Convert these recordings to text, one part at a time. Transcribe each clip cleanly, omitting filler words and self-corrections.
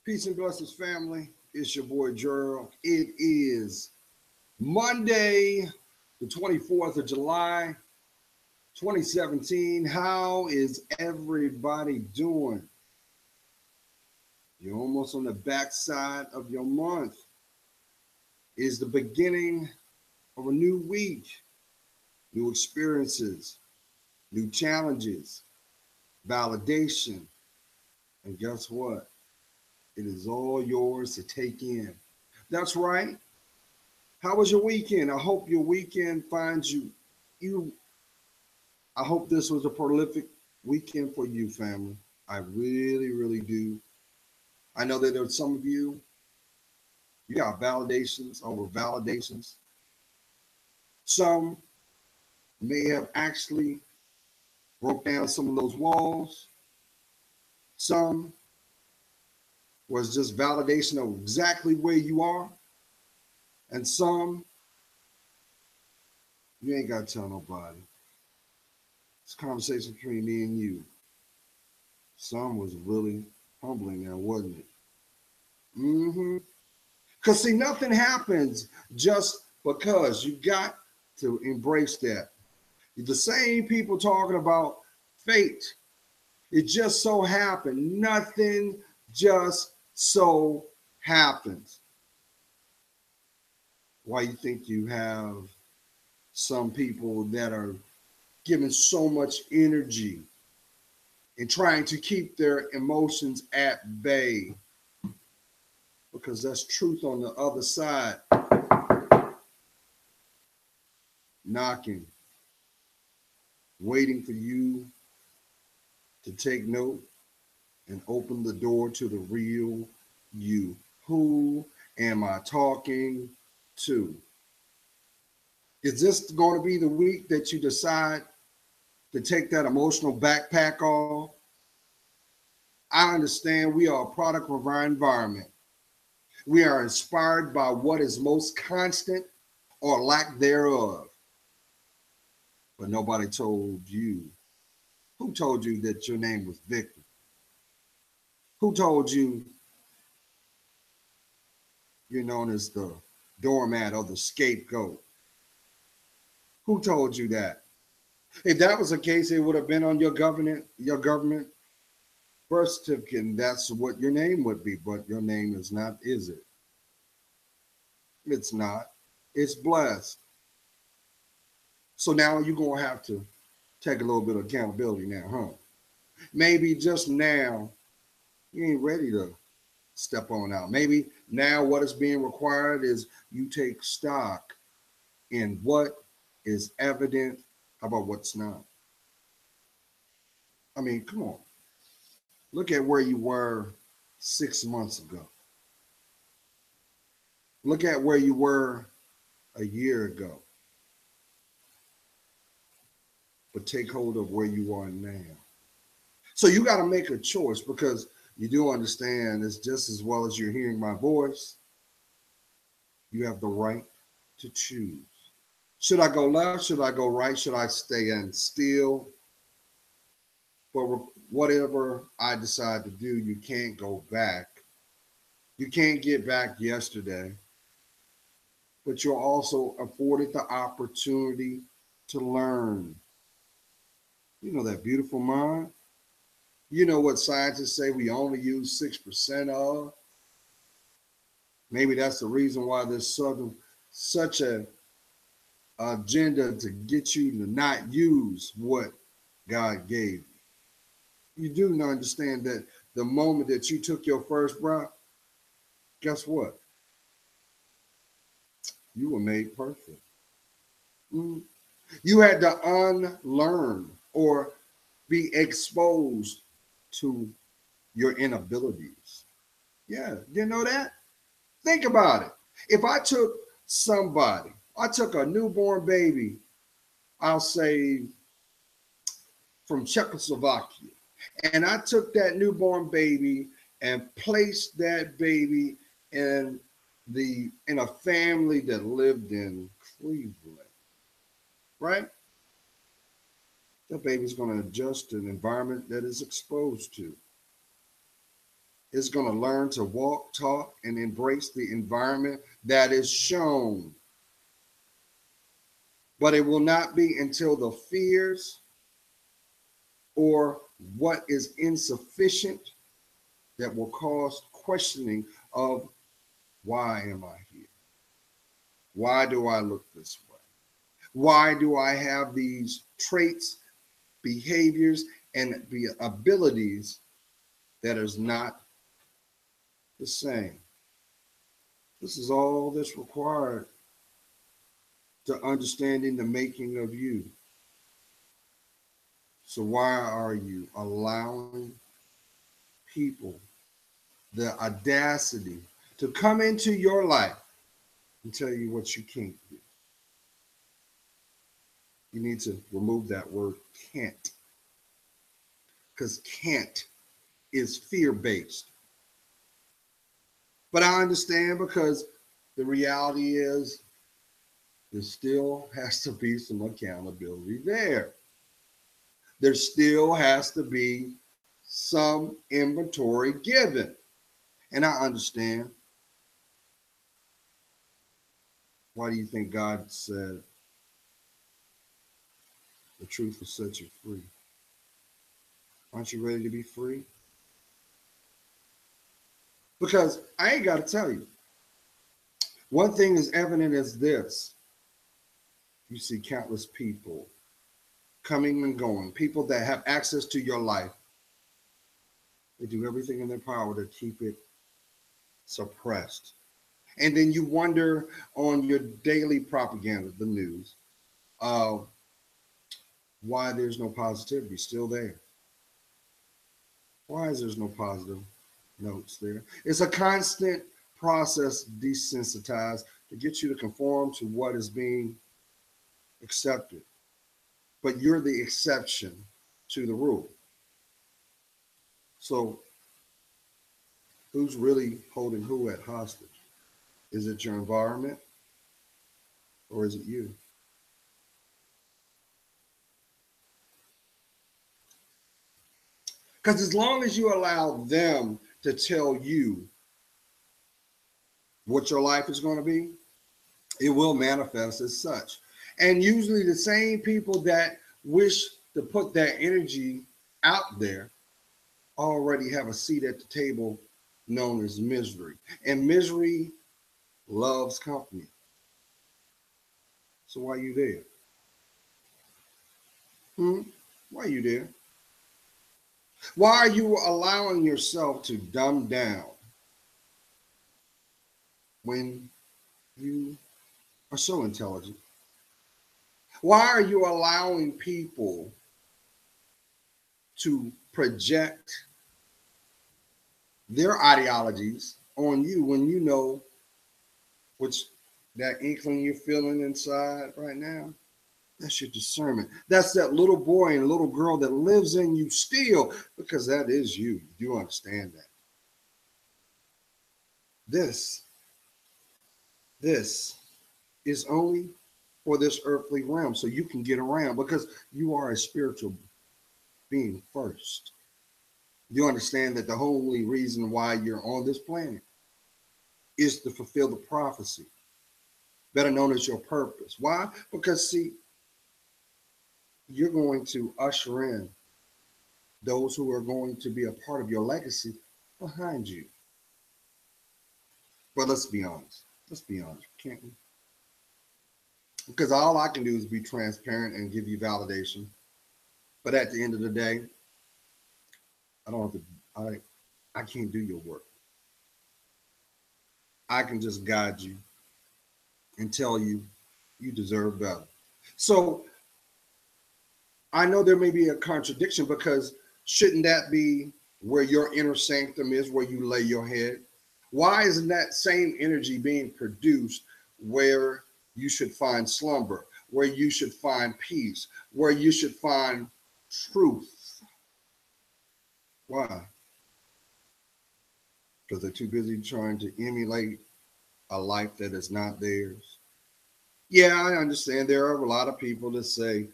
Peace and blessings, family. It's your boy Gerald. It is Monday, the 24th of July, 2017. How is everybody doing? You're almost on the backside of your month. It's the beginning of a new week, new experiences, new challenges, validation. And guess what? It is all yours to take in. That's right. How was your weekend? I hope your weekend finds you. I hope this was a prolific weekend for you, family. I really, really do. I know that there are some of you, you got validations over validations. Some may have actually broke down some of those walls. Some was just validation of exactly where you are. And some, you ain't got to tell nobody. It's a conversation between me and you. Some was really humbling now, wasn't it? Mm-hmm. Because see, nothing happens just because. You got to embrace that. The same people talking about fate. It just so happened. Nothing just so happens. Why you think you have some people that are giving so much energy and trying to keep their emotions at bay? Because that's truth on the other side, knocking, waiting for you to take note and open the door to the real you. Who am I talking to? Is this going to be the week that you decide to take that emotional backpack off? I understand we are a product of our environment. We are inspired by what is most constant or lack thereof. But nobody told you. Who told you that your name was Victor? Who told you you're known as the doormat or the scapegoat? Who told you that? If that was the case, it would have been on your government birth certificate, and that's what your name would be. But your name is not, is it? It's not. It's blessed. So now you're gonna have to take a little bit of accountability now, huh? Maybe just now you ain't ready to step on out. Maybe now what is being required is you take stock in what is evident about what's not. I mean, come on. Look at where you were 6 months ago. Look at where you were a year ago. But take hold of where you are now. So you got to make a choice because you do understand it's just as well as you're hearing my voice, you have the right to choose. Should I go left? Should I go right? Should I stay in still? But whatever I decide to do, you can't go back. You can't get back yesterday, but you're also afforded the opportunity to learn. You know that beautiful mind? You know what scientists say we only use 6% of? Maybe that's the reason why there's such a agenda to get you to not use what God gave you. You do understand that the moment that you took your first breath, guess what? You were made perfect. Mm. You had to unlearn or be exposed to your inabilities. Yeah, didn't know that? Think about it. If I took a newborn baby, I'll say from Czechoslovakia, and I took that newborn baby and placed that baby in a family that lived in Cleveland, right? That baby's going to adjust to an environment that is exposed to. is going to learn to walk, talk, and embrace the environment that is shown. But it will not be until the fears or what is insufficient that will cause questioning of why am I here? Why do I look this way? Why do I have these traits, behaviors, and the abilities that is not the same? This is all that's required to understanding the making of you. So why are you allowing people the audacity to come into your life and tell you what you can't do? You need to remove that word can't, because can't is fear-based. But I understand, because the reality is there still has to be some accountability there. There still has to be some inventory given. And I understand. Why do you think God said the truth will set you free? Aren't you ready to be free? Because I ain't got to tell you. One thing is evident as this. You see countless people coming and going, people that have access to your life. They do everything in their power to keep it suppressed. And then you wonder on your daily propaganda, the news, why there's no positivity still there. Why is there no positive notes there? It's a constant process desensitized to get you to conform to what is being accepted. But you're the exception to the rule. So who's really holding who at hostage? Is it your environment or is it you? Because as long as you allow them to tell you what your life is going to be, it will manifest as such. And usually the same people that wish to put that energy out there already have a seat at the table known as misery. And misery loves company. So why are you there? Why are you there? Why are you allowing yourself to dumb down when you are so intelligent? Why are you allowing people to project their ideologies on you when you know which that inkling you're feeling inside right now? That's your discernment. That's that little boy and little girl that lives in you still, because that is you. You do understand that. This is only for this earthly realm, so you can get around, because you are a spiritual being first. You understand that the only reason why you're on this planet is to fulfill the prophecy, better known as your purpose. Why? Because, see, you're going to usher in those who are going to be a part of your legacy behind you. But let's be honest. Let's be honest, can't we? Because all I can do is be transparent and give you validation. But at the end of the day, I don't have to, I can't do your work. I can just guide you and tell you you deserve better. So I know there may be a contradiction, because shouldn't that be where your inner sanctum is, where you lay your head? Why isn't that same energy being produced where you should find slumber, where you should find peace, where you should find truth? Why? Because they're too busy trying to emulate a life that is not theirs. Yeah, I understand there are a lot of people that say,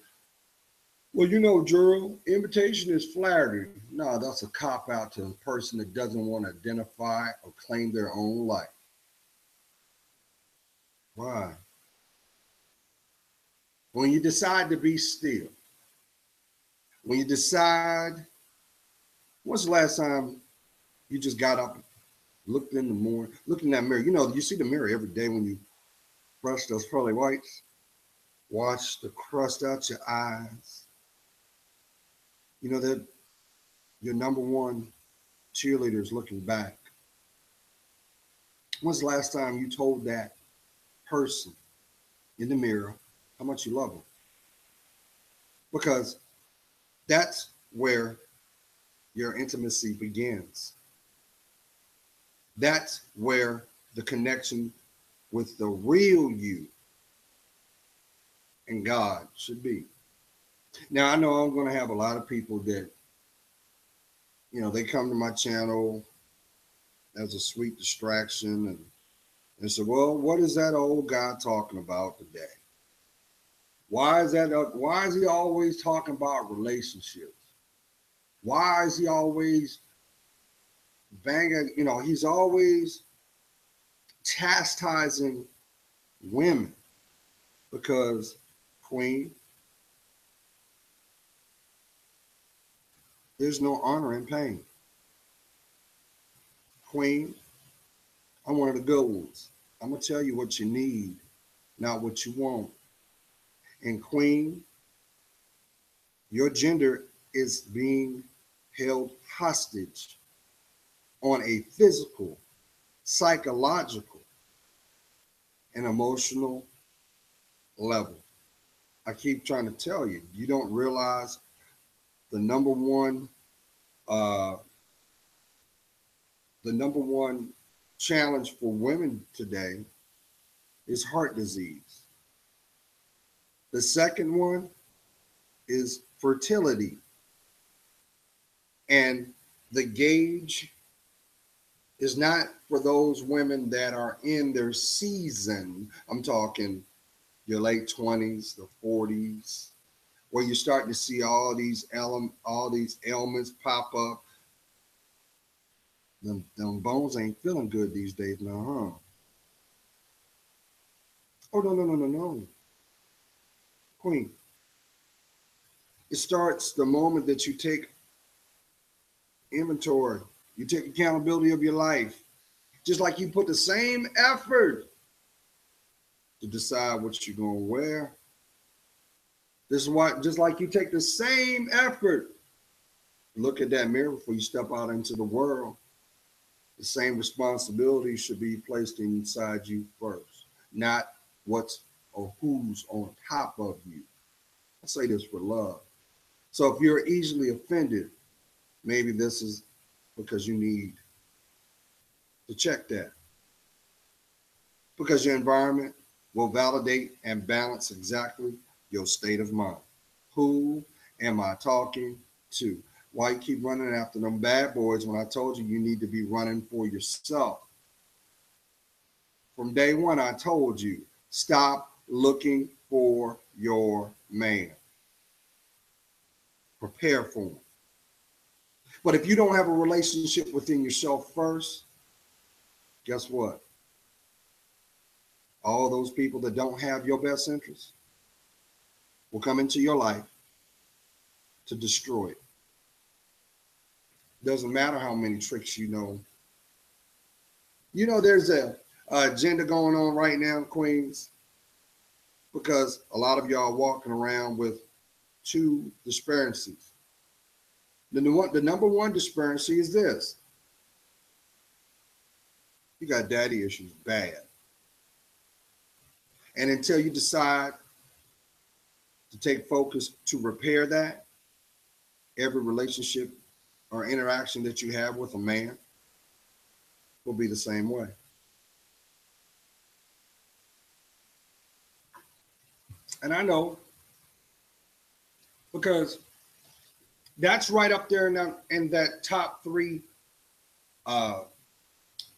Well, you know, Drew, invitation is flattery. No, that's a cop out to a person that doesn't want to identify or claim their own life. Why? When you decide to be still, when you decide, when's the last time you just got up, looked in the morning, looked in that mirror? You know, you see the mirror every day when you brush those pearly whites, wash the crust out your eyes. You know that your number one cheerleader is looking back. When's the last time you told that person in the mirror how much you love them? Because that's where your intimacy begins. That's where the connection with the real you and God should be. Now, I know I'm going to have a lot of people that, you know, they come to my channel as a sweet distraction and say, well, what is that old guy talking about today? Why is he always talking about relationships? Why is he always banging, you know, he's always chastising women? Because, Queen, there's no honor in pain. Queen, I'm one of the good ones. I'm going to tell you what you need, not what you want. And Queen, your gender is being held hostage on a physical, psychological, and emotional level. I keep trying to tell you, you don't realize the number one challenge for women today is heart disease. The second one is fertility. And the gauge is not for those women that are in their season. I'm talking your late 20s, the 40s, where you're starting to see all these ailments pop up. Them bones ain't feeling good these days now, huh? Oh, no. Queen, it starts the moment that you take inventory, you take accountability of your life. Just like you put the same effort to decide what you're going to wear. This is why, just like you take the same effort, look at that mirror before you step out into the world. The same responsibility should be placed inside you first, not what's or who's on top of you. I say this for love. So if you're easily offended, maybe this is because you need to check that. Because your environment will validate and balance exactly your state of mind. Who am I talking to? Why you keep running after them bad boys when I told you you need to be running for yourself? From day one, I told you, stop looking for your man. Prepare for him. But if you don't have a relationship within yourself first, guess what? All those people that don't have your best interest will come into your life to destroy it. Doesn't matter how many tricks you know. You know, there's a agenda going on right now, Queens, because a lot of y'all walking around with two disparities. The number one disparity is this. You got daddy issues bad. And until you decide to take focus to repair that, every relationship or interaction that you have with a man will be the same way. And I know, because that's right up there in that top three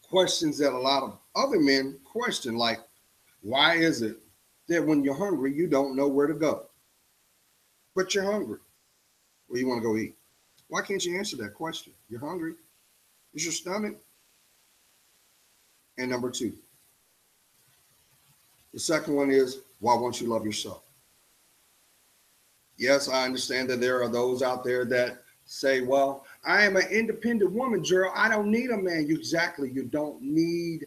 questions that a lot of other men question, like, why is it that when you're hungry, you don't know where to go? But you're hungry. Where you want to go eat? Why can't you answer that question? You're hungry. Is your stomach? And number two, the second one is, why won't you love yourself? Yes, I understand that there are those out there that say, well, I am an independent woman, Gerald. I don't need a man. Exactly. You don't need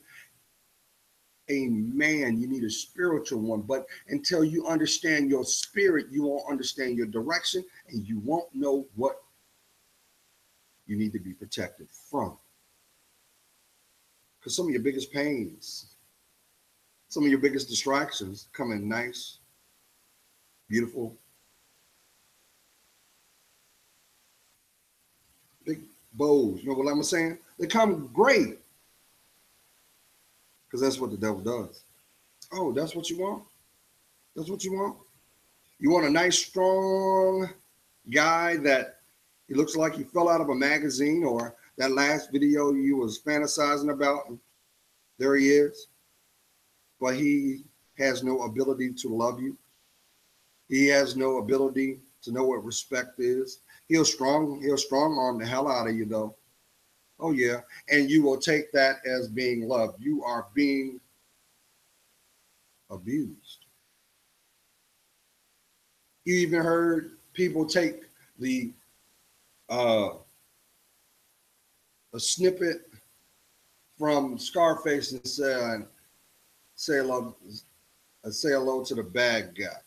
a man. You need a spiritual one. But until you understand your spirit, you won't understand your direction, and you won't know what you need to be protected from. Because some of your biggest pains, some of your biggest distractions come in nice, beautiful, big bows. You know what I'm saying? They come great. Because that's what the devil does. Oh, that's what you want? That's what you want? You want a nice, strong guy that he looks like he fell out of a magazine, or that last video you was fantasizing about, there he is. But he has no ability to love you. He has no ability to know what respect is. He'll strong arm the hell out of you though. Oh yeah. And you will take that as being loved. You are being abused. You even heard people take the a snippet from Scarface and say hello to the bad guy.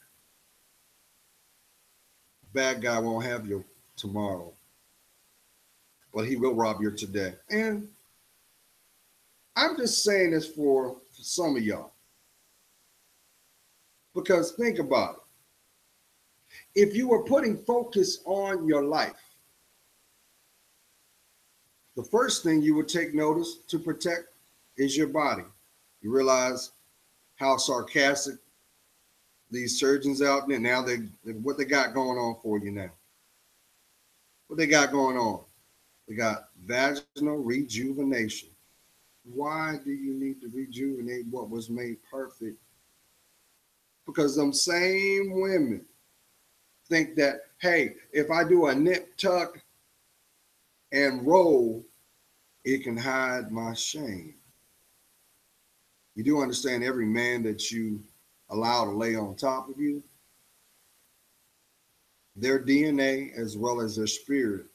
Bad guy won't have your tomorrow, but he will rob your today. And I'm just saying this for some of y'all, because think about it. If you were putting focus on your life, the first thing you would take notice to protect is your body. You realize how sarcastic these surgeons out there now, what they got going on for you now. What they got going on? They got vaginal rejuvenation. Why do you need to rejuvenate what was made perfect? Because them same women think that, hey, if I do a nip tuck and roll, it can hide my shame. You do understand every man that you allow to lay on top of you, their DNA as well as their spirit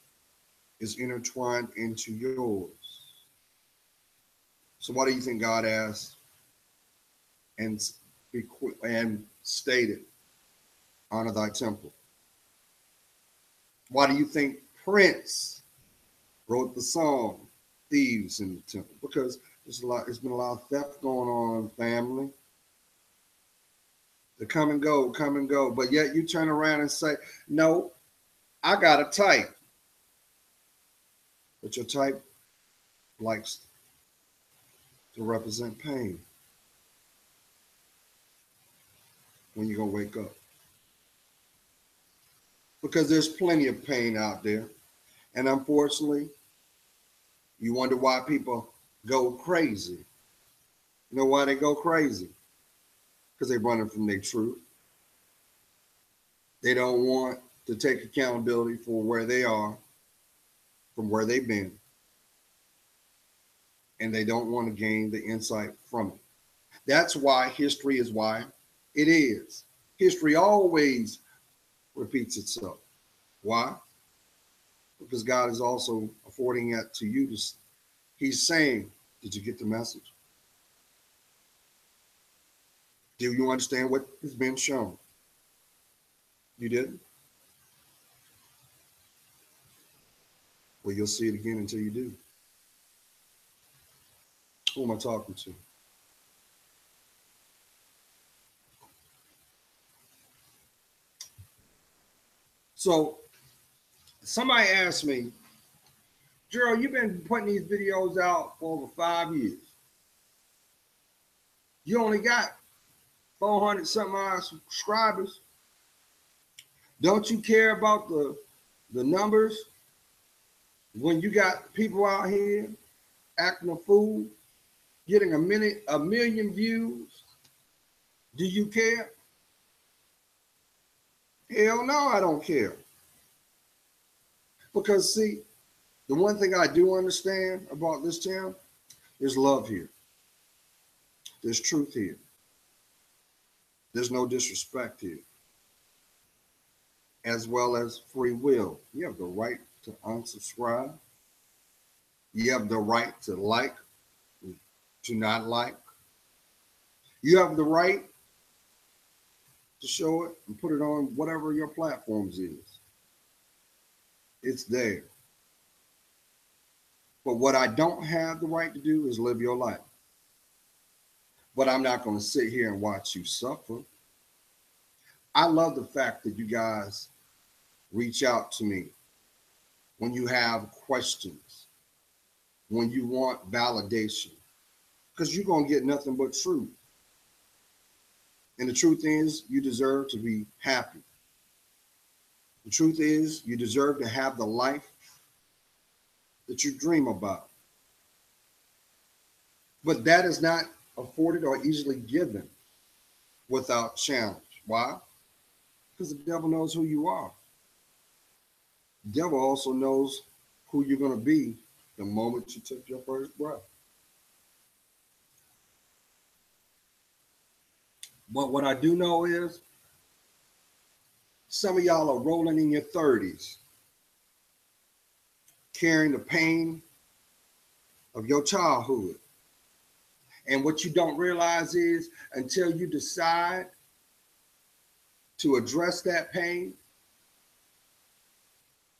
is intertwined into yours. So what do you think God asked and stated, honor thy temple? Why do you think Prince wrote the song Thieves in the Temple? Because there's been a lot of theft going on, family. They come and go, but yet you turn around and say, no, I got a type. But your type likes to represent pain. When you're going to wake up. Because there's plenty of pain out there. And unfortunately, you wonder why people go crazy. You know why they go crazy? Because they're running from their truth. They don't want to take accountability for where they are, from where they've been. And they don't want to gain the insight from it. That's why history is why it is. History always repeats itself. Why? Because God is also affording that to you. He's saying, did you get the message? Do you understand what has been shown? You didn't? Well, you'll see it again until you do. Who am I talking to? So somebody asked me, Gerald, you've been putting these videos out for over 5 years. You only got 400 something odd subscribers. Don't you care about the numbers when you got people out here acting a fool, getting a million views? Do you care? Hell no, I don't care. Because see, the one thing I do understand about this town, there's love here. There's truth here. There's no disrespect here, as well as free will. You have the right to unsubscribe. You have the right to like, to not like. You have the right to show it and put it on whatever your platforms is. It's there. But what I don't have the right to do is live your life. But I'm not going to sit here and watch you suffer. I love the fact that you guys reach out to me when you have questions, when you want validation, because you're going to get nothing but truth. And the truth is, you deserve to be happy. The truth is, you deserve to have the life that you dream about. But that is not afforded or easily given without challenge. Why? Because the devil knows who you are. The devil also knows who you're going to be the moment you took your first breath. But what I do know is some of y'all are rolling in your 30s, carrying the pain of your childhood. And what you don't realize is until you decide to address that pain,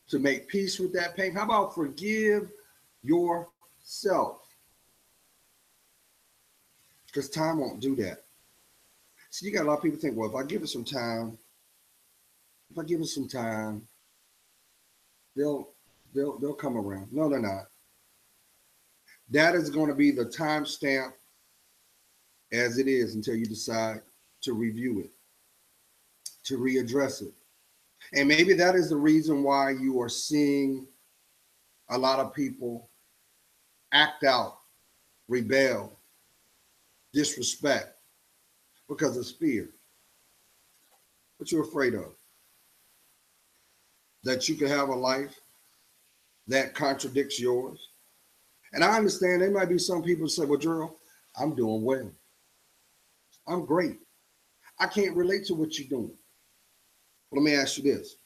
to make peace with that pain, how about forgive yourself? Because time won't do that. So you got a lot of people think, well, if I give it some time, they'll come around. No, they're not. That is going to be the timestamp as it is until you decide to review it, to readdress it. And maybe that is the reason why you are seeing a lot of people act out, rebel, disrespect, because of fear. What you're afraid of. That you could have a life that contradicts yours. And I understand there might be some people who say, well, Gerald, I'm doing well. I'm great. I can't relate to what you're doing. Let me ask you this.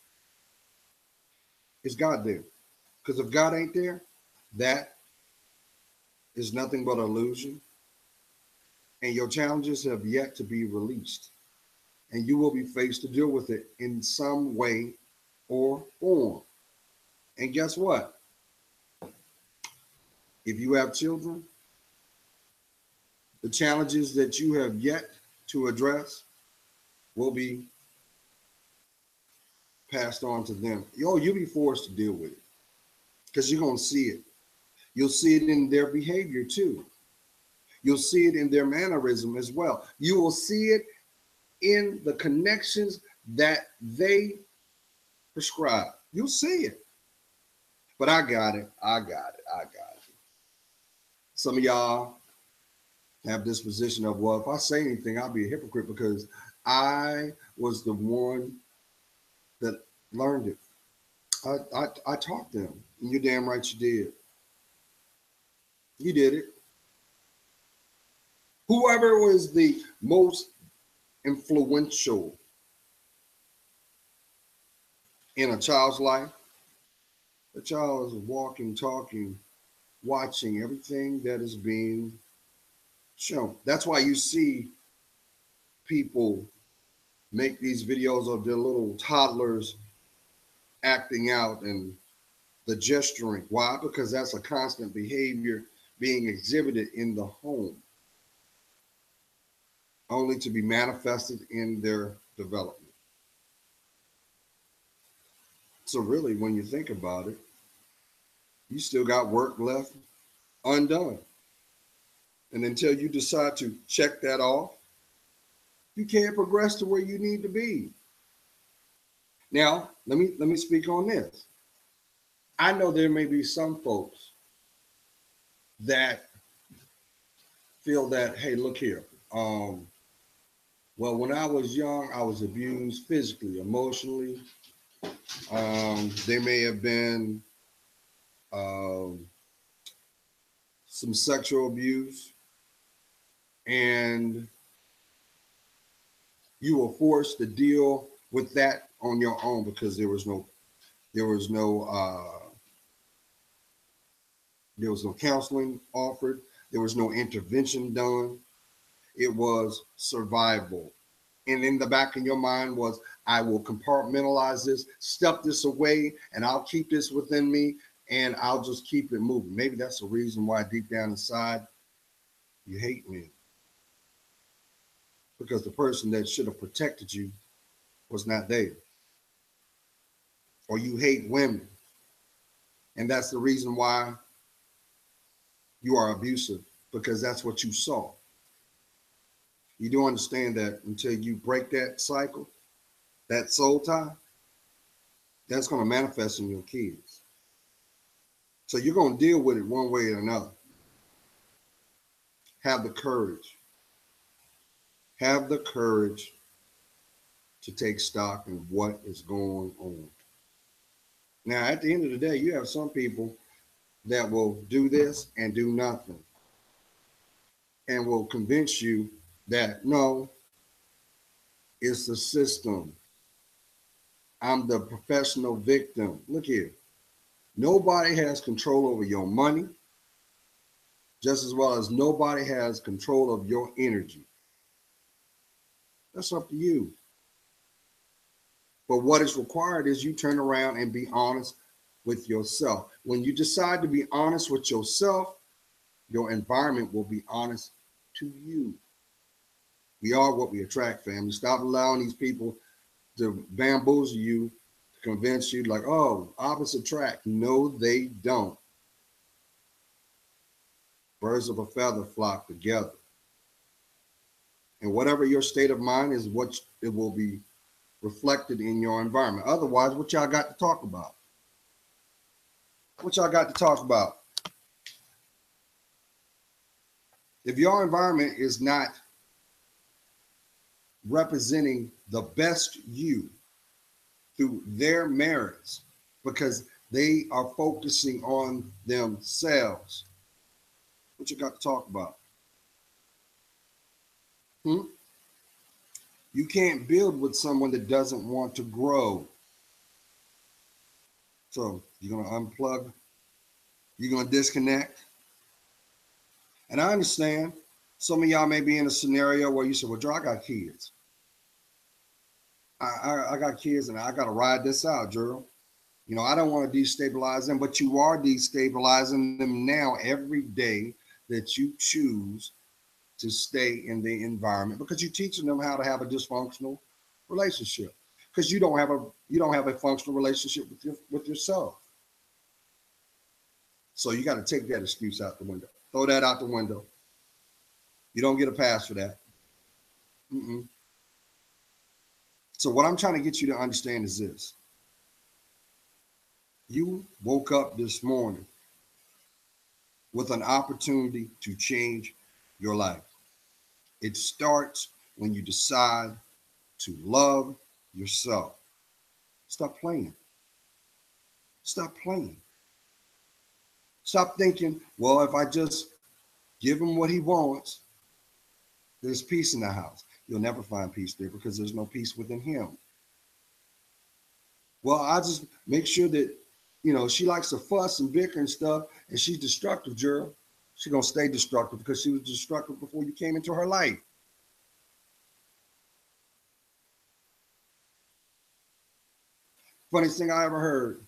Is God there? Because if God ain't there, that is nothing but illusion. And your challenges have yet to be released. And you will be faced to deal with it in some way or form. And guess what? If you have children, the challenges that you have yet to address will be passed on to them. You'll be forced to deal with it because you're going to see it. You'll see it in their behavior too. You'll see it in their mannerism as well. You will see it in the connections that they prescribe. You'll see it. But I got it. Some of y'all have this position of, well, if I say anything, I'll be a hypocrite because I was the one that learned it. I taught them. And you're damn right you did. You did it. Whoever was the most influential in a child's life, the child is walking, talking, watching everything that is being shown. That's why you see people make these videos of their little toddlers acting out and the gesturing. Why? Because that's a constant behavior being exhibited in the home, only to be manifested in their development. So really, when you think about it, you still got work left undone. And until you decide to check that off, you can't progress to where you need to be. Now, let me speak on this. I know there may be some folks that feel that, hey, look here. Well, when I was young, I was abused physically, emotionally, They may have been um, some sexual abuse, and you were forced to deal with that on your own because there was no there was no counseling offered. There was no intervention done. It was survival. And in the back of your mind was, I will compartmentalize this, stuff this away, and I'll keep this within me, and I'll just keep it moving. Maybe that's the reason why deep down inside you hate me, because the person that should have protected you was not there. Or you hate women, and that's the reason why you are abusive, because that's what you saw. You do understand that until you break that cycle, that soul tie, that's going to manifest in your kids. So you're going to deal with it one way or another. Have the courage. Have the courage to take stock in what is going on. Now, at the end of the day, you have some people that will do this and do nothing and will convince you that no, it's the system. I'm the professional victim. Look here. Nobody has control over your money, just as well as nobody has control of your energy. That's up to you. But what is required is you turn around and be honest with yourself. When you decide to be honest with yourself, your environment will be honest to you. We are what we attract, family. Stop allowing these people to bamboozle you, to convince you like, oh, opposites attract. No, they don't. Birds of a feather flock together. And whatever your state of mind is, what it will be reflected in your environment. Otherwise, what y'all got to talk about? What y'all got to talk about? If your environment is not representing the best you through their merits, because they are focusing on themselves, what you got to talk about? You can't build with someone that doesn't want to grow. So you're going to unplug, you're going to disconnect. And I understand some of y'all may be in a scenario where you say, well, Joe, I got kids. I got kids and I got to ride this out, Drew. You know, I don't want to destabilize them, but you are destabilizing them now every day that you choose to stay in the environment, because you're teaching them how to have a dysfunctional relationship, because you don't have a functional relationship with yourself. So you got to take that excuse out the window. Throw that out the window. You don't get a pass for that. Mm-mm. So what I'm trying to get you to understand is this. You woke up this morning with an opportunity to change your life. It starts when you decide to love yourself. Stop playing. Stop playing. Stop thinking, well, if I just give him what he wants, there's peace in the house. You'll never find peace there because there's no peace within him. Well, I just make sure that, you know, she likes to fuss and bicker and stuff, and she's destructive, Gerald. She's going to stay destructive because she was destructive before you came into her life. Funniest thing I ever heard,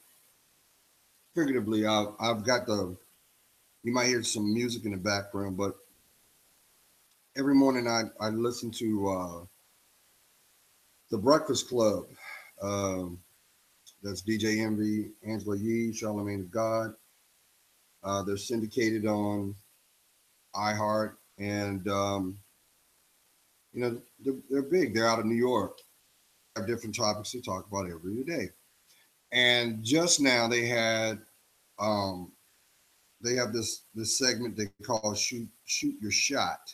figuratively, I've got you might hear some music in the background, but every morning I listen to The Breakfast Club. That's DJ Envy, Angela Yee, Charlamagne the God. They're syndicated on iHeart, and you know, they're big. They're out of New York. They have different topics to talk about every day. And just now they have this segment they call shoot your shot.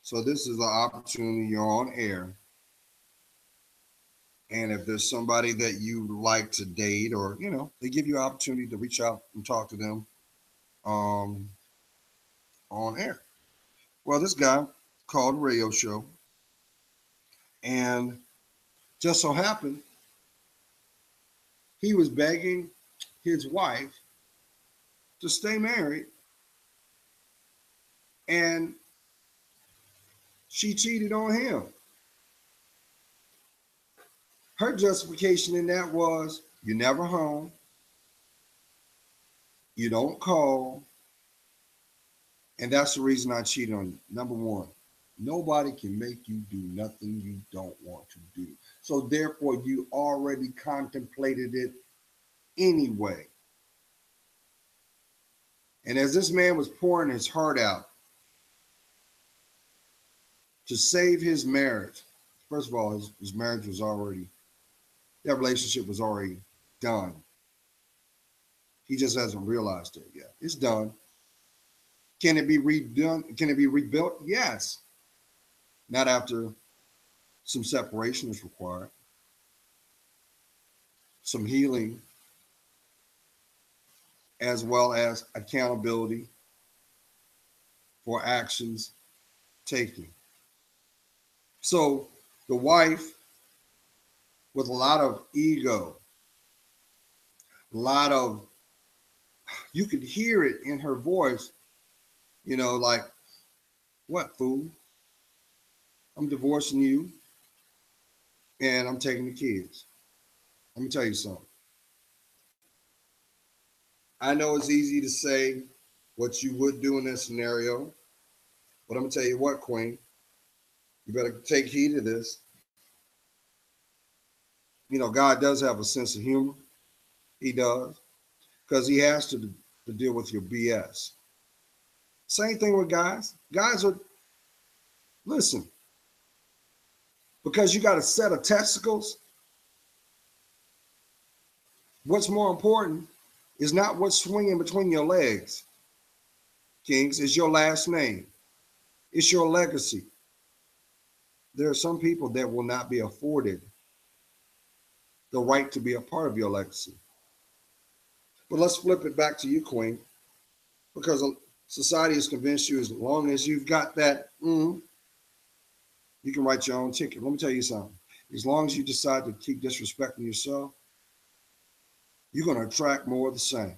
So this is an opportunity, you're on air, And if there's somebody that you like to date, or they give you an opportunity to reach out and talk to them um, on air. Well, this guy called a radio show, and just so happened he was begging his wife to stay married, and she cheated on him. Her justification in that was, you're never home, you don't call, and that's the reason I cheated on you. Number one, nobody can make you do nothing you don't want to do. So therefore, you already contemplated it anyway. And as this man was pouring his heart out to save his marriage, first of all, his marriage was already, that relationship was already done. He just hasn't realized it yet. It's done. Can it be redone? Can it be rebuilt? Yes. Not after some separation is required, some healing, as well as accountability for actions taken. So the wife, with a lot of ego, a lot of, you could hear it in her voice, like, what, fool? I'm divorcing you and I'm taking the kids. Let me tell you something. I know it's easy to say what you would do in this scenario, but I'm going to tell you what, Queen, you better take heed of this. God does have a sense of humor. He does, because he has to deal with your BS. Same thing with guys. Guys are, listen, because you got a set of testicles, what's more important is not what's swinging between your legs, Kings. It's your last name. It's your legacy. There are some people that will not be afforded the right to be a part of your legacy. But let's flip it back to you, Queen, because society has convinced you as long as you've got that, you can write your own ticket. Let me tell you something. As long as you decide to keep disrespecting yourself, you're going to attract more of the same.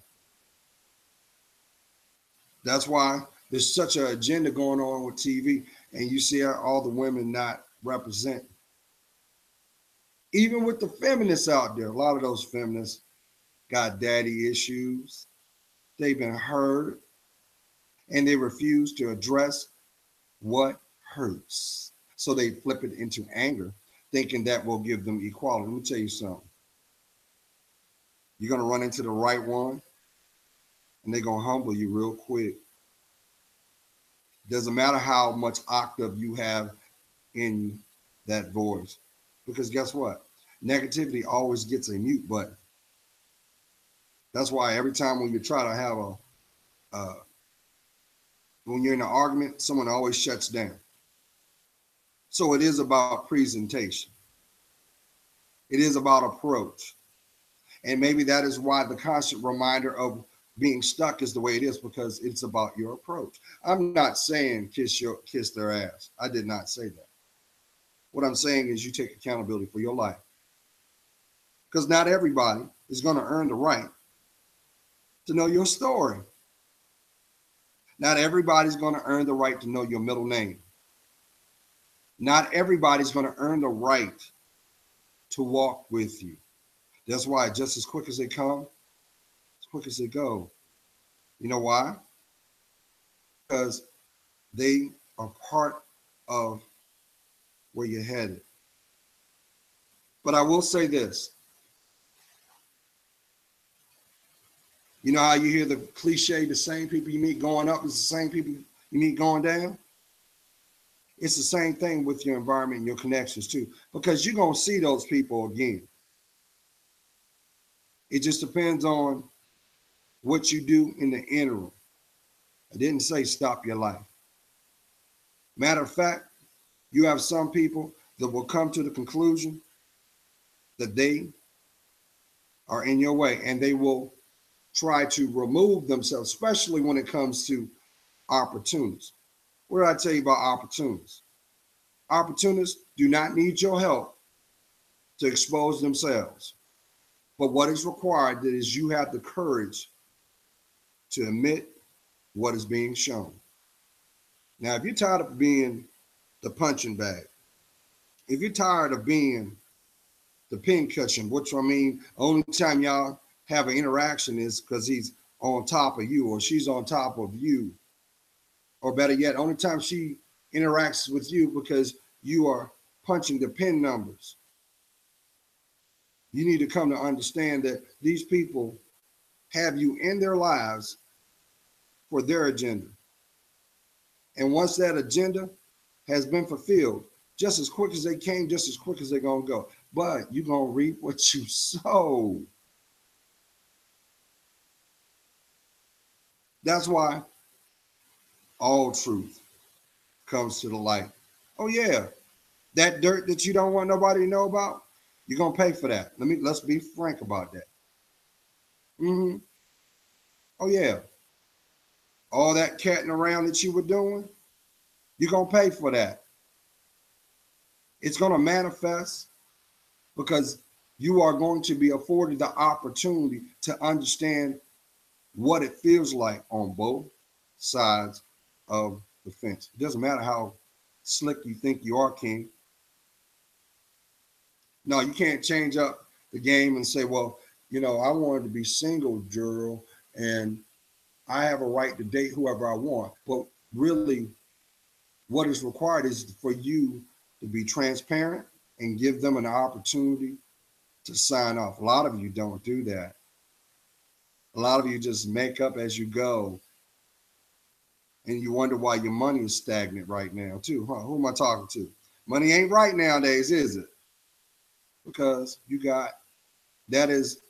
That's why there's such an agenda going on with TV, and you see all the women not represented. Even with the feminists out there, a lot of those feminists got daddy issues. They've been hurt, and they refuse to address what hurts. So they flip it into anger, thinking that will give them equality. Let me tell you something. You're going to run into the right one, and they're going to humble you real quick. Doesn't matter how much octave you have in that voice, because guess what? Negativity always gets a mute button. That's why every time when you try to have when you're in an argument, someone always shuts down. So it is about presentation. It is about approach. And maybe that is why the constant reminder of being stuck is the way it is, because it's about your approach. I'm not saying kiss their ass. I did not say that. What I'm saying is you take accountability for your life. Because not everybody is going to earn the right to know your story. Not everybody's going to earn the right to know your middle name. Not everybody's going to earn the right to walk with you. That's why just as quick as they come, as quick as they go. You know why? Because they are part of where you're headed. But I will say this. You know how you hear the cliche, the same people you meet going up is the same people you meet going down? It's the same thing with your environment and your connections too, because you're going to see those people again. It just depends on what you do in the interim. I didn't say stop your life. Matter of fact, you have some people that will come to the conclusion that they are in your way, and they will try to remove themselves, especially when it comes to opportunities. What did I tell you about opportunities? Opportunists do not need your help to expose themselves. But what is required is you have the courage to admit what is being shown. Now, if you're tired of being the punching bag, if you're tired of being the pin cushion, which I mean, only time y'all have an interaction is because he's on top of you or she's on top of you. Or better yet, only time she interacts with you because you are punching the pin numbers. You need to come to understand that these people have you in their lives for their agenda. And once that agenda has been fulfilled, just as quick as they came, just as quick as they're going to go. But you're going to reap what you sow. That's why all truth comes to the light. Oh, yeah. That dirt that you don't want nobody to know about, you're going to pay for that. Let's be frank about that. Oh, yeah. All that catting around that you were doing, you're going to pay for that. It's going to manifest because you are going to be afforded the opportunity to understand what it feels like on both sides of the fence. It doesn't matter how slick you think you are, King. No, you can't change up the game and say, well, you know, I wanted to be single, Gerald, and I have a right to date whoever I want. But really, what is required is for you to be transparent and give them an opportunity to sign off. A lot of you don't do that. A lot of you just make up as you go. And you wonder why your money is stagnant right now, too. Huh? Who am I talking to? Money ain't right nowadays, is it? Because that is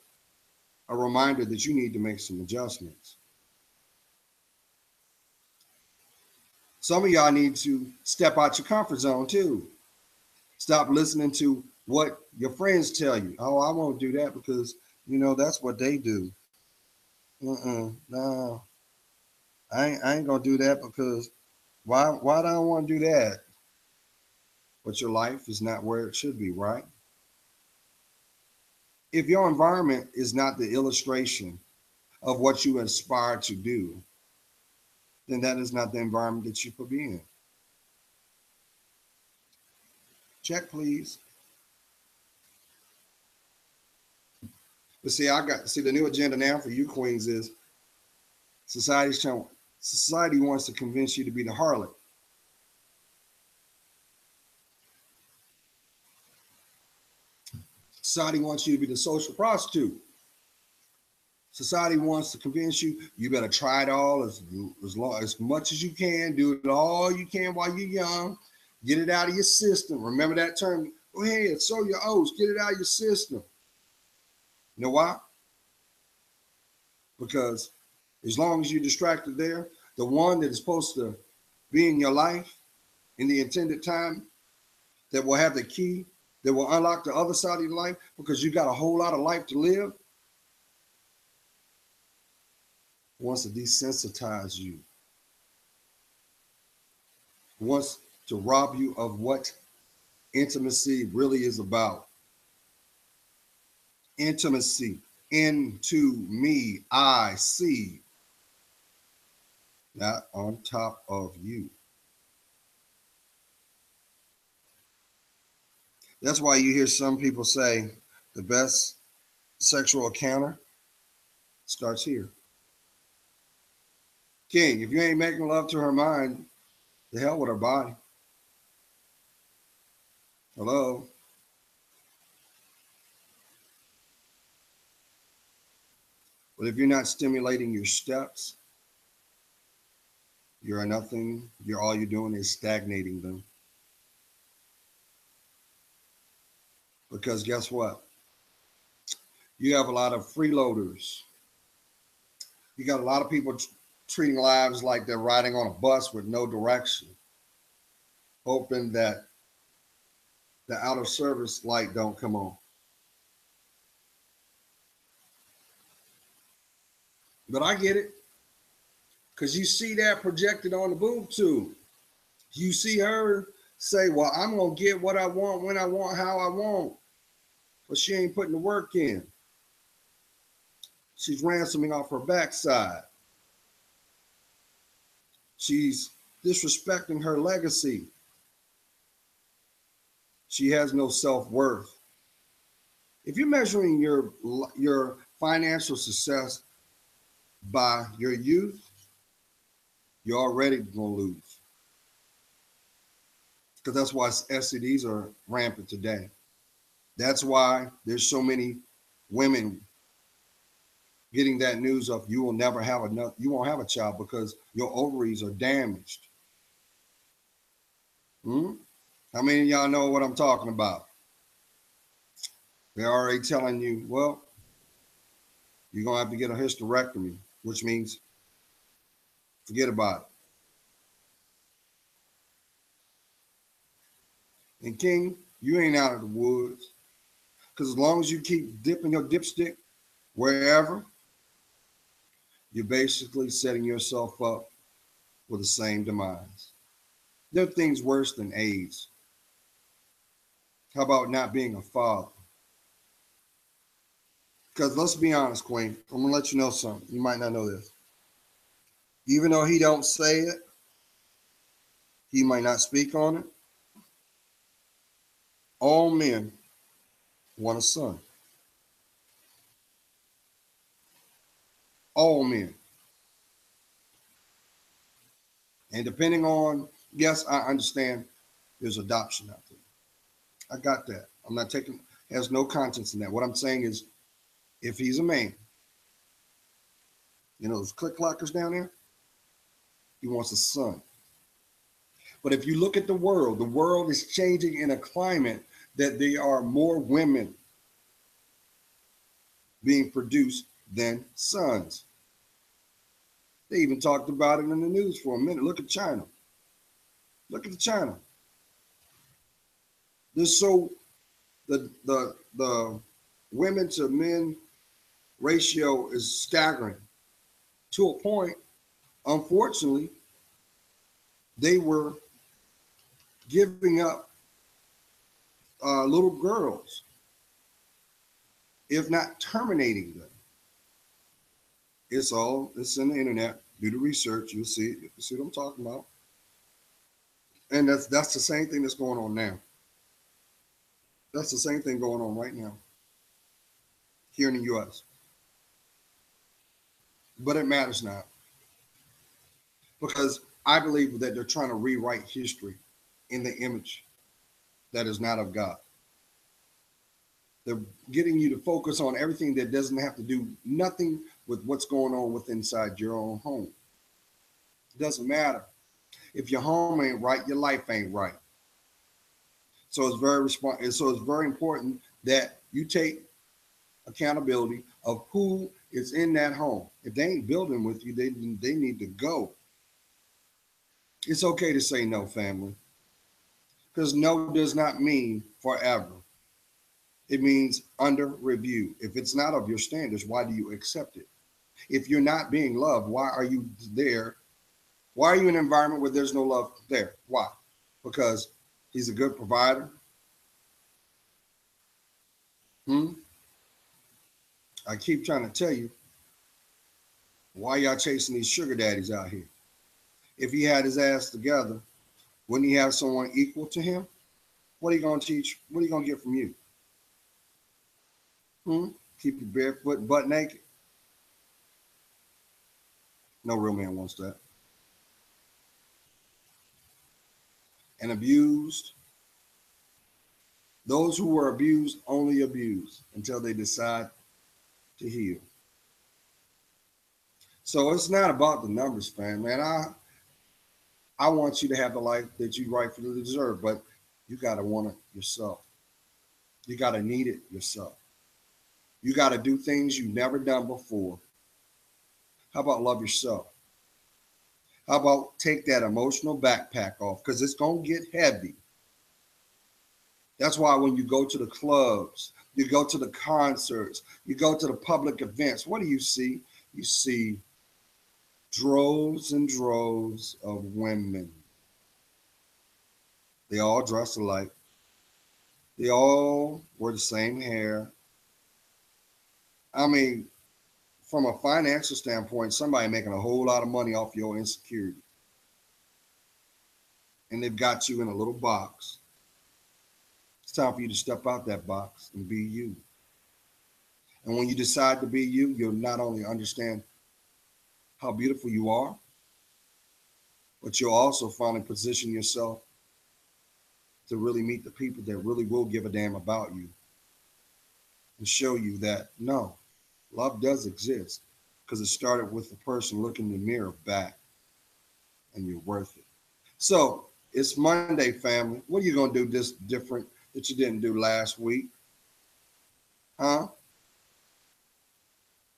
a reminder that you need to make some adjustments. Some of y'all need to step out your comfort zone, too. Stop listening to what your friends tell you. Oh, I won't do that because, you know, that's what they do. No, I ain't gonna do that because why do I want to do that? But your life is not where it should be, right? If your environment is not the illustration of what you aspire to do, then that is not the environment that you should be in. Check, please. But see, the new agenda now for you queens is society wants to convince you to be the harlot. Society wants you to be the social prostitute. Society wants to convince you better try it all as much as you can, do it all you can while you're young, get it out of your system. Remember that term? Go ahead, sow your oats, get it out of your system. You know why? Because as long as you're distracted there, the one that is supposed to be in your life in the intended time, that will have the key, that will unlock the other side of your life, because you got a whole lot of life to live, wants to desensitize you, wants to rob you of what intimacy really is about. Intimacy. Into me, I see, not on top of you. That's why you hear some people say the best sexual encounter starts here. King, if you ain't making love to her mind, the hell with her body. Hello? But if you're not stimulating your steps, you're nothing. All you're doing is stagnating them. Because guess what? You have a lot of freeloaders. You got a lot of people treating lives like they're riding on a bus with no direction, hoping that the out of service light don't come on. But I get it. Because you see that projected on the boob tube. You see her say, well, I'm going to get what I want, when I want, how I want. But she ain't putting the work in. She's ransoming off her backside. She's disrespecting her legacy. She has no self-worth. If you're measuring your financial success by your youth, you're already going to lose. Because that's why STDs are rampant today. That's why there's so many women getting that news of you will never have enough, you won't have a child because your ovaries are damaged. How many of y'all know what I'm talking about? They're already telling you, well, you're going to have to get a hysterectomy, which means forget about it. And King, you ain't out of the woods. Because as long as you keep dipping your dipstick wherever, you're basically setting yourself up for the same demise. There are things worse than AIDS. How about not being a father? Because let's be honest, Queen, I'm going to let you know something. You might not know this. Even though he don't say it, he might not speak on it, all men want a son. All men. And depending on, yes, I understand there's adoption out there. I got that. I'm not taking, has no conscience in that. What I'm saying is, if he's a man, you know those click clockers down there, he wants a son. But if you look at the world is changing in a climate that there are more women being produced than sons. They even talked about it in the news for a minute. Look at China. Look at China. There's so the women to men ratio is staggering to a point. Unfortunately, they were giving up little girls, if not terminating them. It's in the internet. Do the research, you'll see it. You see what I'm talking about. And that's the same thing that's going on now. That's the same thing going on right now here in the US. But it matters not. Because I believe that they're trying to rewrite history in the image that is not of God. They're getting you to focus on everything that doesn't have to do nothing with what's going on with inside your own home. It doesn't matter. If your home ain't right, your life ain't right. So it's very important that you take accountability of who is in that home. If they ain't building with you, they need to go. It's okay to say no, family. Because no does not mean forever. It means under review. If it's not of your standards, why do you accept it? If you're not being loved, why are you there? Why are you in an environment where there's no love there? Why? Because he's a good provider? I keep trying to tell you, why y'all chasing these sugar daddies out here? If he had his ass together, wouldn't he have someone equal to him? What are you going to teach? What are you going to get from you? Keep you barefoot and butt naked? No real man wants that. And abused. Those who were abused only abuse until they decide to heal. So it's not about the numbers, fam, man. I want you to have the life that you rightfully deserve, but you got to want it yourself. You got to need it yourself. You got to do things you've never done before. How about love yourself? How about take that emotional backpack off? Because it's going to get heavy. That's why when you go to the clubs, you go to the concerts, you go to the public events, what do you see? you see droves and droves of women. They all dress alike. They all wear the same hair. I mean, from a financial standpoint, somebody making a whole lot of money off your insecurity. And they've got you in a little box. It's time for you to step out that box and be you. And when you decide to be you, you'll not only understand how beautiful you are, but you'll also finally position yourself to really meet the people that really will give a damn about you and show you that no, love does exist because it started with the person looking in the mirror back and you're worth it. So it's Monday, family. What are you going to do this different that you didn't do last week? Huh?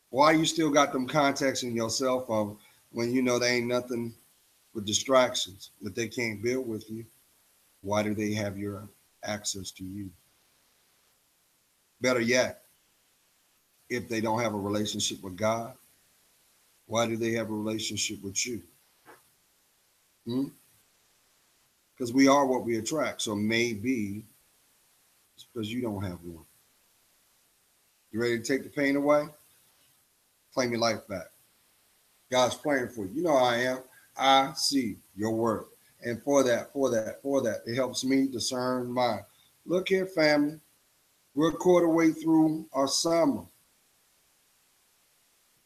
Why you still got them contacts in your cell phone when you know they ain't nothing but distractions that they can't build with you? Why do they have your access to you? Better yet, if they don't have a relationship with God, why do they have a relationship with you? Because we are what we attract. So maybe it's because you don't have one. You ready to take the pain away? Claim your life back. God's praying for you. You know I am. I see your work. And for that, it helps me discern mine. Look here, family. We're a quarter way through our summer.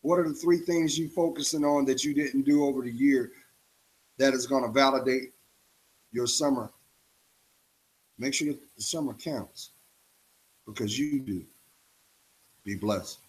What are the 3 things you focusing on that you didn't do over the year that is going to validate your summer? Make sure the summer counts because you do. Be blessed.